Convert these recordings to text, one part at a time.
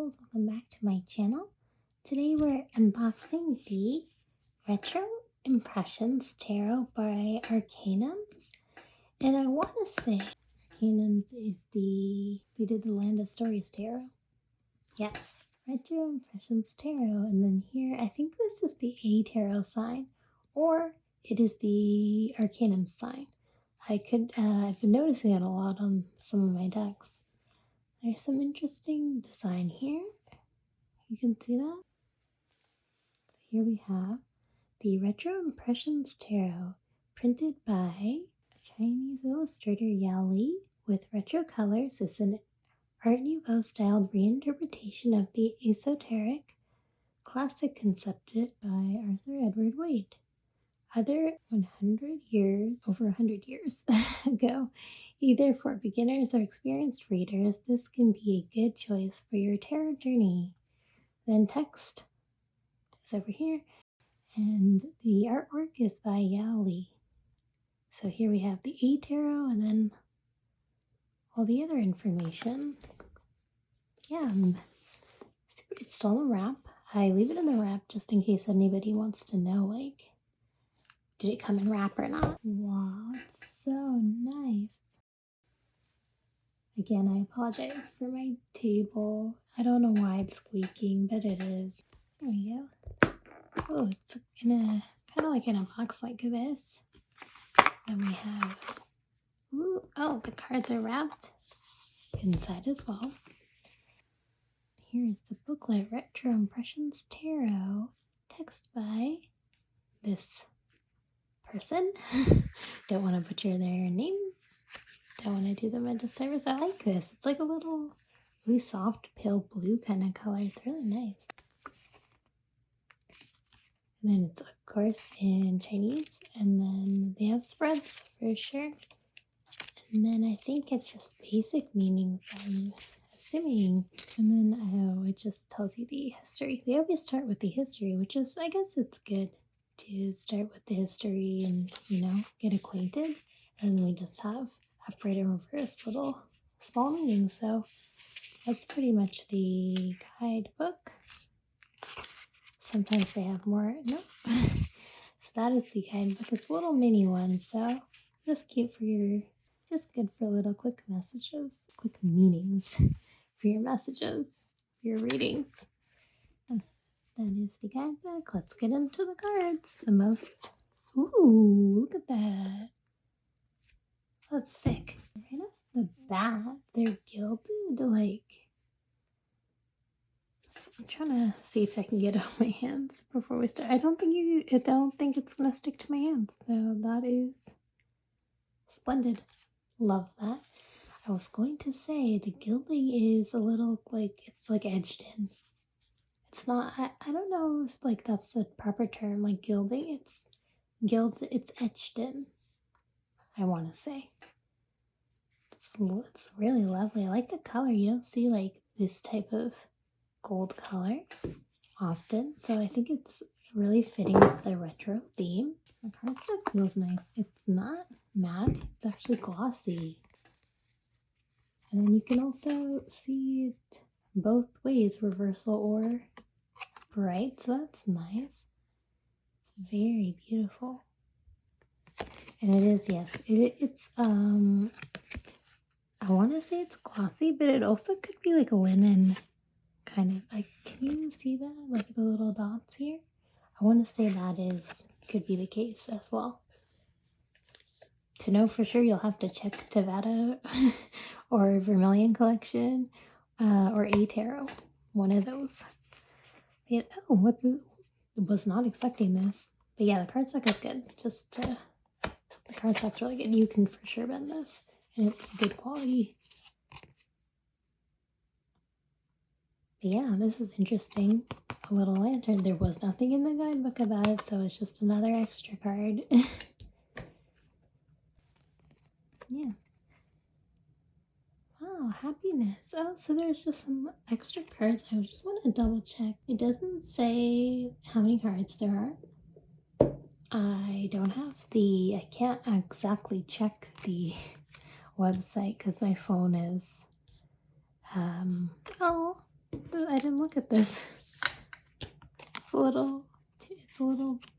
welcome back to my channel. Today we're unboxing the Retro Impressions Tarot by Arcanums. And I want to say Arcanums is they did the Land of Stories Tarot. Yes, Retro Impressions Tarot. And then here, I think this is the A Tarot sign, or it is the Arcanum sign. I've been noticing it a lot on some of my decks. There's some interesting design here. You can see that. Here we have the Retro Impressions Tarot, printed by Chinese illustrator Yao Li with retro colors. It's an Art Nouveau styled reinterpretation of the esoteric classic concepted by Arthur Edward Waite. Over 100 years ago, either for beginners or experienced readers, this can be a good choice for your tarot journey. Then text is over here, and the artwork is by Yao Li. So here we have the A Tarot, and then all the other information. Yeah, it's still in the wrap. I leave it in the wrap just in case anybody wants to know, like, did it come in wrap or not? Wow, it's so nice. Again, I apologize for my table. I don't know why it's squeaking, but it is. There we go. Oh, it's in a kind of like in a box like this. Then we have, the cards are wrapped inside as well. Here's the booklet, Retro Impressions Tarot, text by this person. Don't want to butcher their name. Don't want to do them a disservice. I like this. It's like a little really soft pale blue kind of color. It's really nice. And then it's of course in Chinese, and then they have spreads for sure. And then I think it's just basic meanings, I'm assuming. And then it just tells you the history. They always start with the history, which is, I guess it's good to start with the history and, get acquainted. And we just have upright and reverse little small meanings. So that's pretty much the guidebook. Sometimes they have more. No. So that is the guidebook. It's a little mini one, so just cute just good for little quick messages, quick meanings for your messages, for your readings. Yes, that is the guidebook. Let's get into the cards. Ooh, look at that. That's sick. Right off the bat, they're gilded, I'm trying to see if I can get it on my hands before we start. I don't think it's gonna stick to my hands. So that is splendid. Love that. I was going to say the gilding is a little it's edged in. It's not, I don't know if that's the proper term, like gilding. It's etched in, I want to say. It's really lovely. I like the color. You don't see this type of gold color often, so I think it's really fitting with the retro theme. The cardstock feels nice. It's not matte, it's actually glossy. And then you can also see it both ways, reversal or bright, so that's nice. It's very beautiful. And it is, yes, it's I want to say it's glossy, but it also could be like a linen kind of. Can you see that? The little dots here? I want to say could be the case as well. To know for sure, you'll have to check Tevada or Vermillion Collection or A Tarot. One of those. Was not expecting this. But yeah, the cardstock is good. The cardstock's really good. You can for sure bend this. And it's good quality. But yeah, this is interesting. A little lantern. There was nothing in the guidebook about it, so it's just another extra card. Yeah. Wow, happiness. Oh, so there's just some extra cards. I just want to double check. It doesn't say how many cards there are. I can't exactly check the website because my phone is, I didn't look at this. It's a little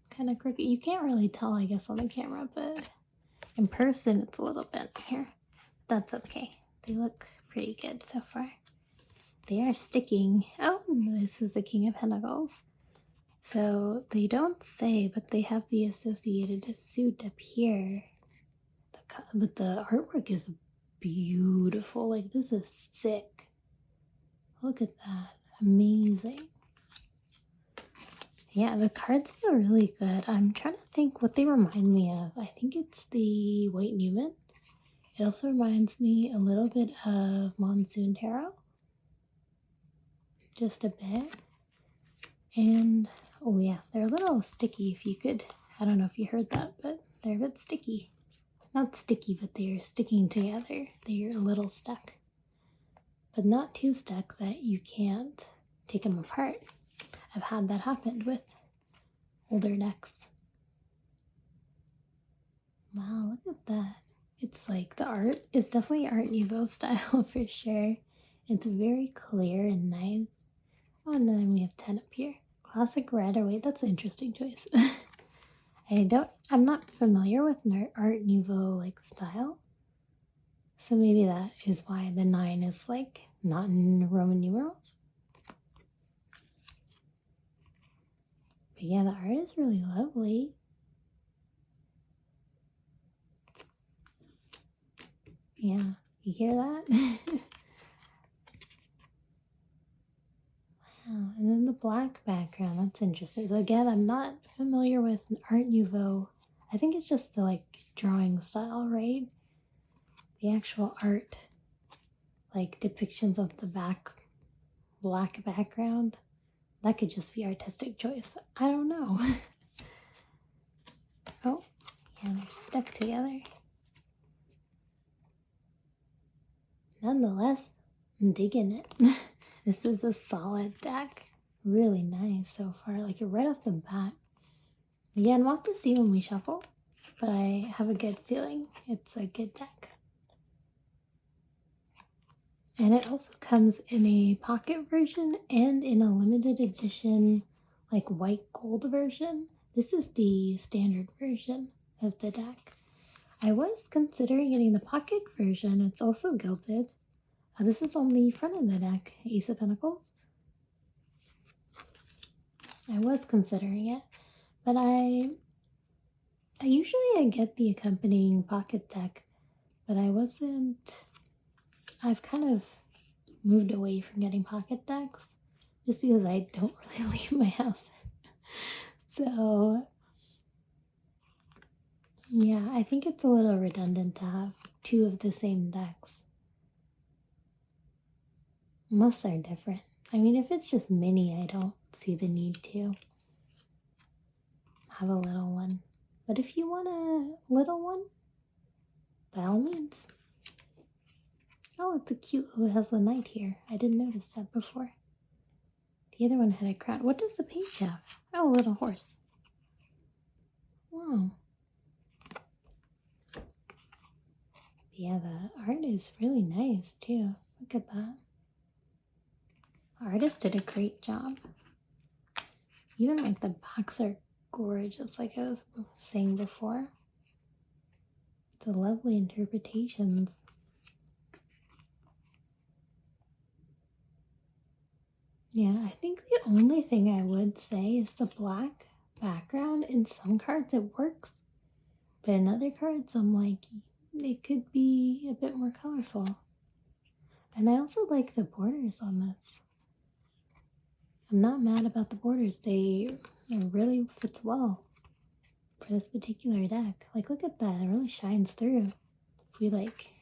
kind of crooked. You can't really tell, I guess, on the camera, but in person it's a little bent here. That's okay. They look pretty good so far. They are sticking. Oh, this is the King of Pentacles. So they don't say, but they have the associated suit up here. But the artwork is beautiful. Like, this is sick. Look at that. Amazing. Yeah, the cards feel really good. I'm trying to think what they remind me of. I think it's the White Newman. It also reminds me a little bit of Monsoon Tarot. Just a bit. And, oh yeah, they're a little sticky if you could. I don't know if you heard that, but they're a bit sticky. Not sticky, but they're sticking together. They're a little stuck. But not too stuck that you can't take them apart. I've had that happen with older decks. Wow, look at that. It's like the art is definitely Art Nouveau style for sure. It's very clear and nice. Oh, and then we have 10 up here. Classic Rider-Waite. That's an interesting choice. I'm not familiar with Art Nouveau like style. So maybe that is why the 9 is like not in Roman numerals. But yeah, the art is really lovely. Yeah, you hear that? Wow, and then the black background, that's interesting. So again, I'm not familiar with Art Nouveau. I think it's just the like drawing style, right? The actual art, like depictions of the black background. That could just be artistic choice. I don't know. Oh, yeah, they're stuck together. Nonetheless, I'm digging it. This is a solid deck. Really nice so far, like right off the bat. Again, we'll have to see when we shuffle, but I have a good feeling it's a good deck. And it also comes in a pocket version and in a limited edition, like white gold version. This is the standard version of the deck. I was considering getting the pocket version. It's also gilded. This is on the front of the deck, Ace of Pentacles. I was considering it, but I usually get the accompanying pocket deck, but I've kind of moved away from getting pocket decks just because I don't really leave my house. So yeah, I think it's a little redundant to have 2 of the same decks. Unless they're different. I mean, if it's just mini, I don't see the need to have a little one. But if you want a little one, by all means. Oh, it's a cute, it has a knight here. I didn't notice that before. The other one had a crown. What does the page have? Oh, a little horse. Wow. Yeah, the art is really nice too. Look at that. The artist did a great job. Even like the backs are gorgeous, like I was saying before. The lovely interpretations. Yeah, I think the only thing I would say is the black background. In some cards it works, but in other cards I'm like, it could be a bit more colorful. And I also like the borders on this. I'm not mad about the borders. It really fits well for this particular deck. Like, look at that. It really shines through. If we like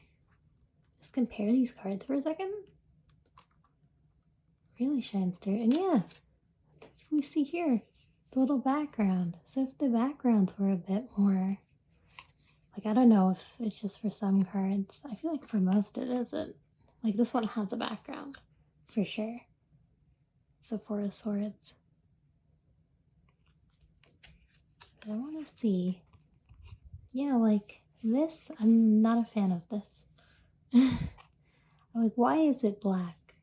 just compare these cards for a second, really shines through. And yeah, if we see here, the little background. So if the backgrounds were a bit more, like, I don't know if it's just for some cards. I feel like for most it isn't. Like, this one has a background, for sure. It's the 4 of Swords. But I want to see. Yeah, like, this, I'm not a fan of this. Like, why is it black?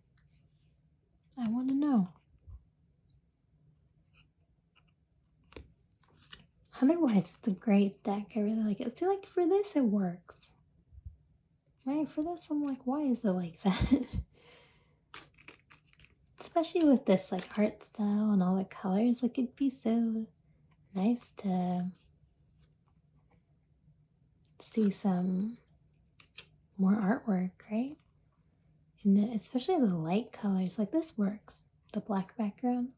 Otherwise, it's a great deck. I really like it. See, like for this, it works. Right? For this, I'm like, why is it like that? Especially with this like art style and all the colors, like it'd be so nice to see some more artwork, right? And especially the light colors, like this works, the black background.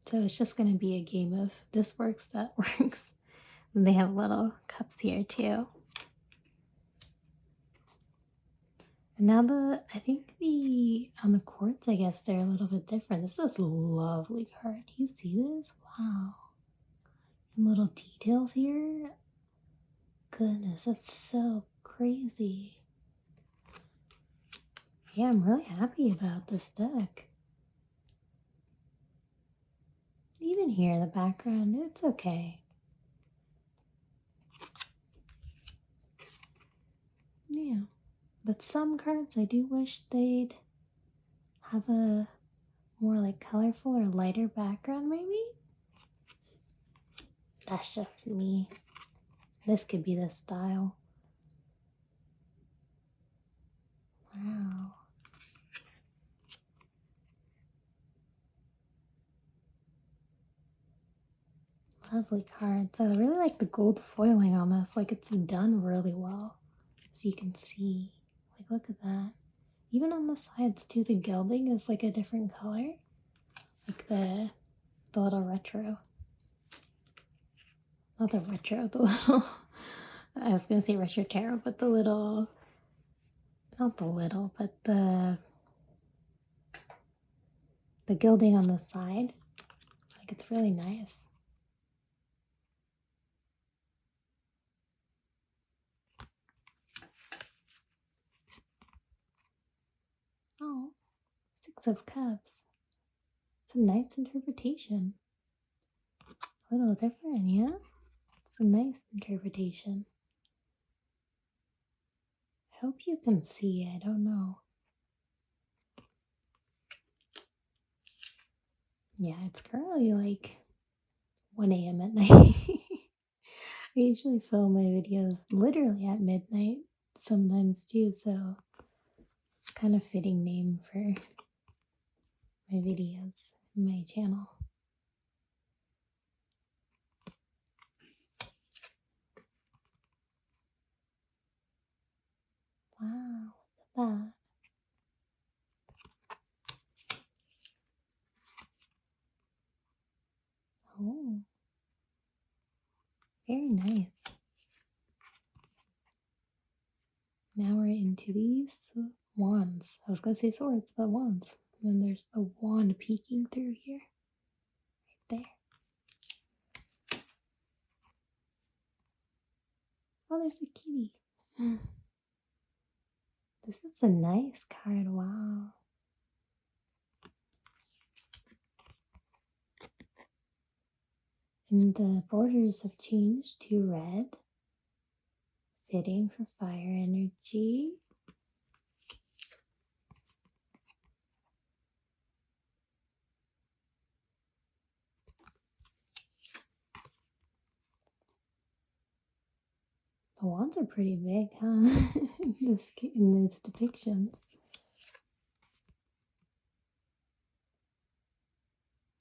So it's just going to be a game of this works, that works. And they have little cups here too. And now I think on the quartz, I guess they're a little bit different. This is a lovely card. Do you see this? Wow. And little details here. Goodness, that's so crazy. Yeah, I'm really happy about this deck. Even here in the background, it's okay. Yeah, but some cards I do wish they'd have a more like colorful or lighter background, maybe? That's just me. This could be the style. Wow. Lovely cards. I really like the gold foiling on this. Like it's done really well. As you can see. Like look at that. Even on the sides too, the gilding is like a different color. Like the little retro. Not the retro, the little I was gonna say retro tarot, but the little not the little, but the gilding on the side. Like it's really nice. Oh, Six of Cups. It's a nice interpretation. A little different, yeah? It's a nice interpretation. I hope you can see. I don't know. Yeah, it's currently like 1 a.m. at night. I usually film my videos literally at midnight sometimes too, so it's kind of fitting name for my videos, my channel. Wow, look at that. Oh, very nice. Now we're into these wands. I was gonna say swords, but wands. And then there's a wand peeking through here. Right there. Oh, there's a kitty. This is a nice card. Wow. And the borders have changed to red, fitting for fire energy. The wands are pretty big, huh? in this depiction.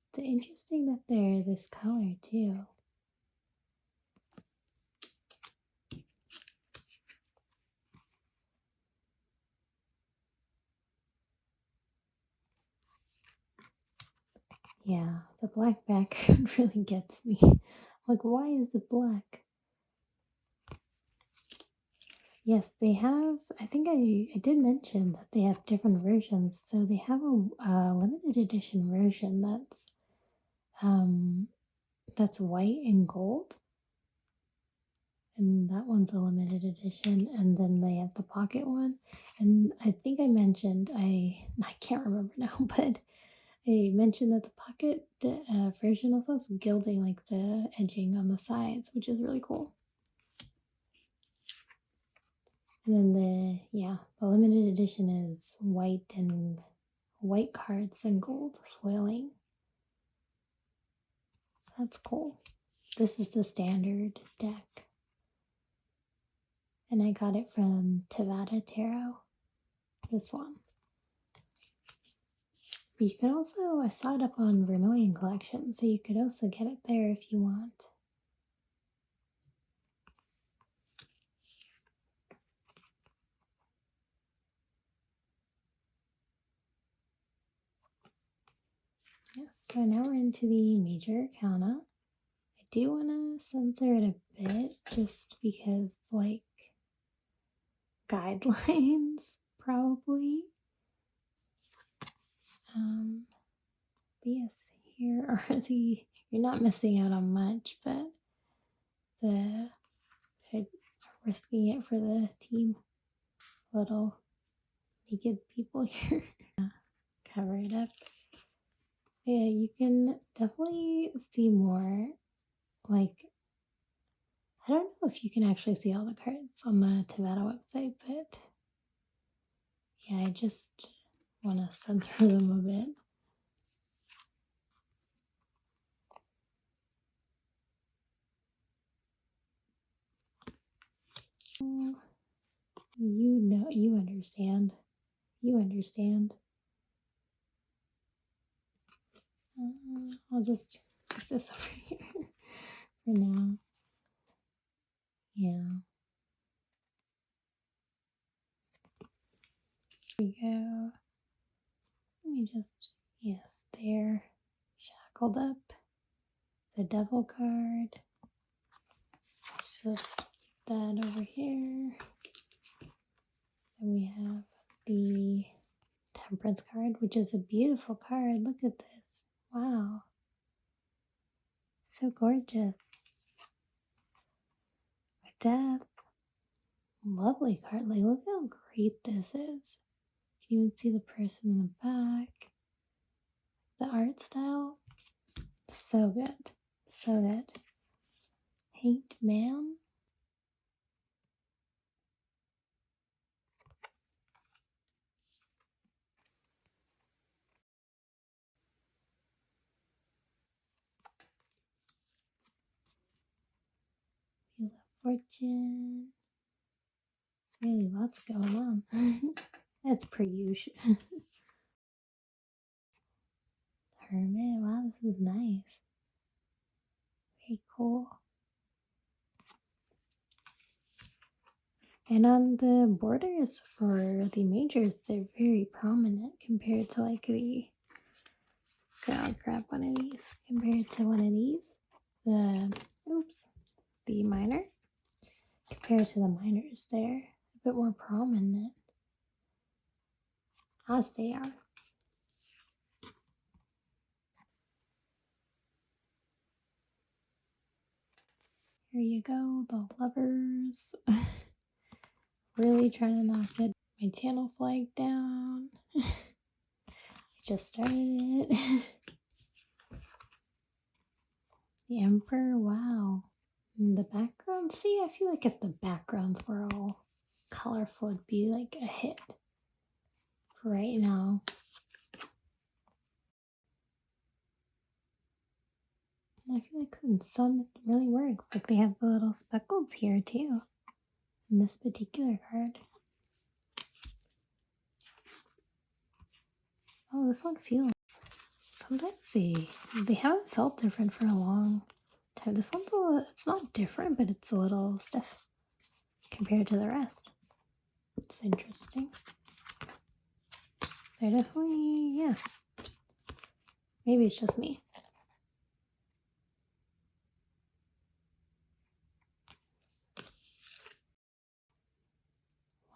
It's interesting that they're this color too. Yeah, the black background really gets me. Like, why is it black? Yes, they have. I think I did mention that they have different versions. So they have a limited edition version that's white and gold, and that one's a limited edition. And then they have the pocket one, and I think I mentioned I can't remember now, but I mentioned that the pocket version also has gilding, like the edging on the sides, which is really cool. And then the limited edition is white cards and gold foiling. That's cool. This is the standard deck. And I got it from Tevada Tarot. This one. But you can also, I saw it up on Vermillion Collection, so you could also get it there if you want. Yes, so now we're into the major arcana. I do want to censor it a bit just because, like, guidelines, probably. But yes, here are the, you're not missing out on much, but I'm risking it for the team. Little naked people here. Cover it up. Yeah, you can definitely see more, like, I don't know if you can actually see all the cards on the Tevada website, but yeah, I just want to censor them a bit. You know, you understand. You understand. I'll just put this over here for now. Yeah. There we go. Let me just, yes, there. Shackled up. The devil card. Let's just that over here. And we have the Temperance card, which is a beautiful card. Look at this. Wow. So gorgeous. Death. Lovely card. Like, look how great this is. You can even see the person in the back. The art style. So good. So good. Hate Man. Wheel of Fortune. Really lots going on. That's pretty usual. Hermit. Wow, this is nice. Very cool. And on the borders for the majors, they're very prominent compared to like the, I'll grab one of these, compared to one of these, the minors. Compared to the minors, they're a bit more prominent, as they are. Here you go, the lovers. Really trying to knock my channel flag down. I just started it. The Emperor, wow. And the background, see, I feel like if the backgrounds were all colorful, it'd be like a hit. For right now. I feel like in some it really works. Like they have the little speckles here too. In this particular card. Oh, this one feels. Sometimes they haven't felt different for a long time. This one's it's not different, but it's a little stiff compared to the rest. It's interesting. They're definitely, yeah. Maybe it's just me.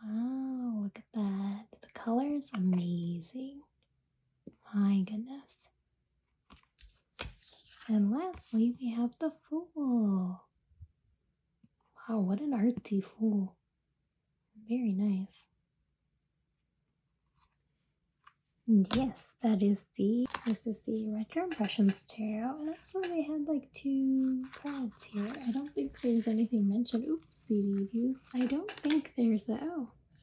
Wow, look at that. The color's amazing. My goodness. And lastly, we have the Fool. Wow, what an artsy Fool. Very nice. And yes, this is the Retro Impressions Tarot. And also they had like 2 cards here. I don't think there's anything mentioned. Oopsie-doo. I don't think there's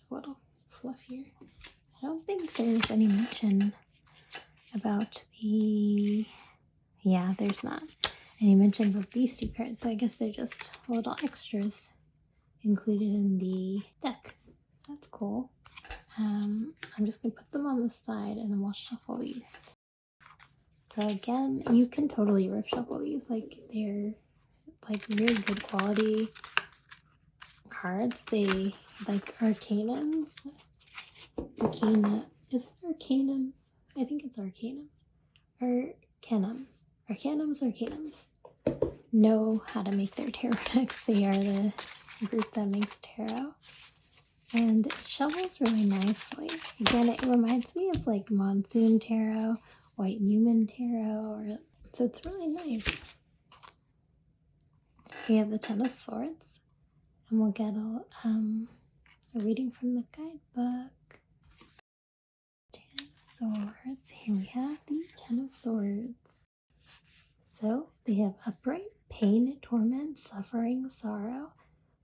there's a little fluff here. I don't think there's any mention about yeah, there's not And he mentioned with these 2 cards, so I guess they're just little extras included in the deck. That's cool. I'm just going to put them on the side and then we'll shuffle these. So again, you can totally riff shuffle these. Like, they're like really good quality cards. They like Arcanums. Is it Arcanums? I think it's Arcanums. Arcanums know how to make their tarot decks. They are the group that makes tarot. And it shovels really nicely. Again, it reminds me of like Monsoon Tarot, White Newman Tarot, so it's really nice. We have the 10 of Swords, and we'll get a reading from the guidebook. 10 of Swords. Here we have the 10 of Swords. So they have upright, pain, torment, suffering, sorrow,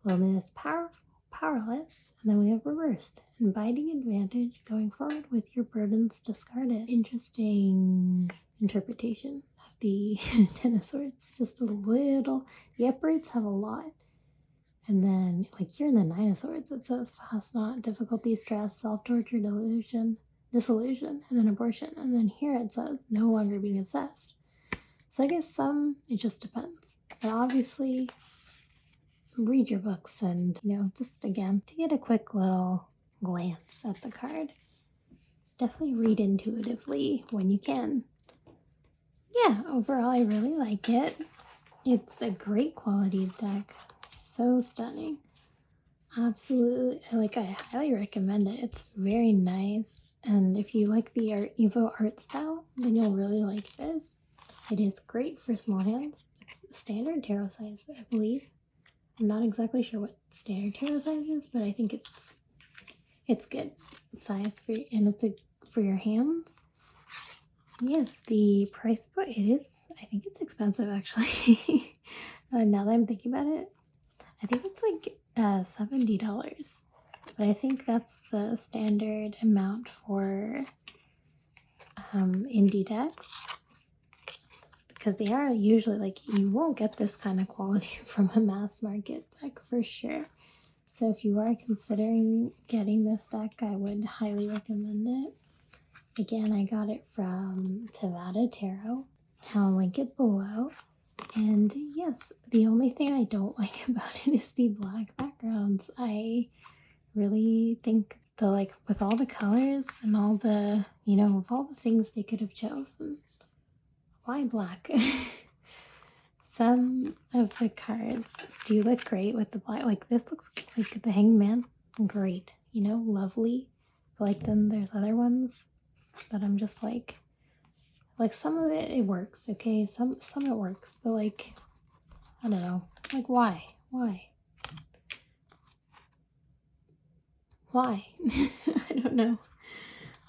loneliness, powerless, and then we have reversed, inviting advantage, going forward with your burdens discarded. Interesting interpretation of the 10 of Swords. Just a little, the uprights have a lot. And then, like here in the 9 of Swords, it says fast, not difficulty, stress, self-torture, disillusion, and then abortion. And then here it says no longer being obsessed. So I guess it just depends. But obviously, read your books and, just again, to get a quick little glance at the card. Definitely read intuitively when you can. Yeah, overall, I really like it. It's a great quality deck. So stunning. Absolutely. I highly recommend it. It's very nice. And if you like the Evo art style, then you'll really like this. It is great for small hands. It's standard tarot size, I believe. I'm not exactly sure what standard tarot size is, but I think it's good size and it's for your hands. Yes, the price point, I think it's expensive actually. Now that I'm thinking about it, I think it's like $70, but I think that's the standard amount for indie decks. Because they are usually you won't get this kind of quality from a mass market deck for sure. So if you are considering getting this deck, I would highly recommend it. Again, I got it from Tevada Tarot. I'll link it below. And yes, the only thing I don't like about it is the black backgrounds. I really think with all the colors and all the, of all the things they could have chosen, why black? Some of the cards do look great with the black. Like this looks like the Hangman. Great. Lovely. But then there's other ones that I'm just like some of it works, okay? Some it works. But I don't know. Why? Why? I don't know.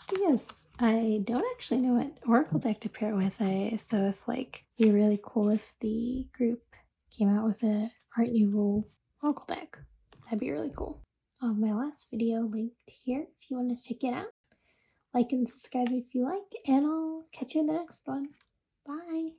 But yes. I don't actually know what Oracle deck to pair with. So if it'd be really cool if the group came out with a Art Nouveau Oracle deck. That'd be really cool. I'll have my last video linked here if you want to check it out. Like and subscribe if you like, and I'll catch you in the next one. Bye!